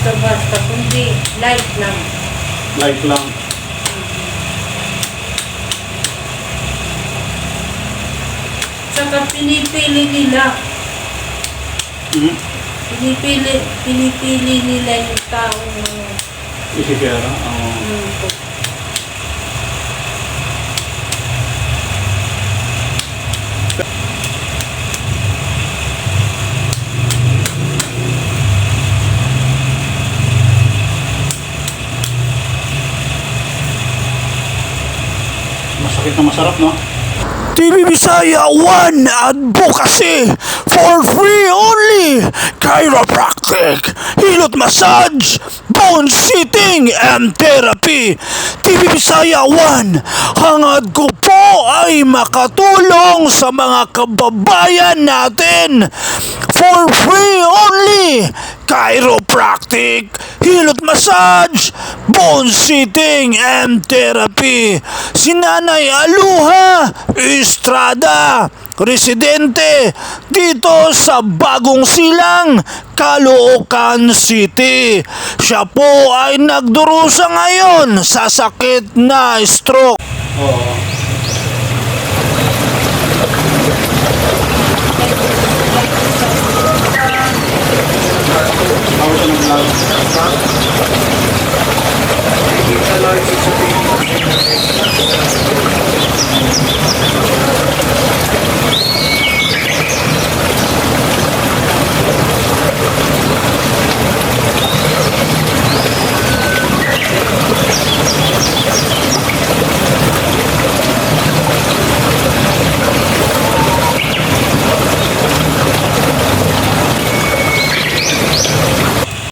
basta-basta, kundi light lang. Light lang. Saka pinipili nila. Pinipili nila yung taong Isipera? Masakit na masarap, no? TV Bisaya 1 Advocacy for free only Chiropractic, Hilot massage, bone sitting and therapy. TV Bisaya 1, hangad ko po ay makatulong sa mga kababayan natin. For free only Chiropractic, Hilot massage, bone sitting and therapy. Si Nanay Aloha Estrada, residente dito sa Bagong Silang, Caloocan City. Siya po ay nagdurusa ngayon sa sakit na stroke. Oo.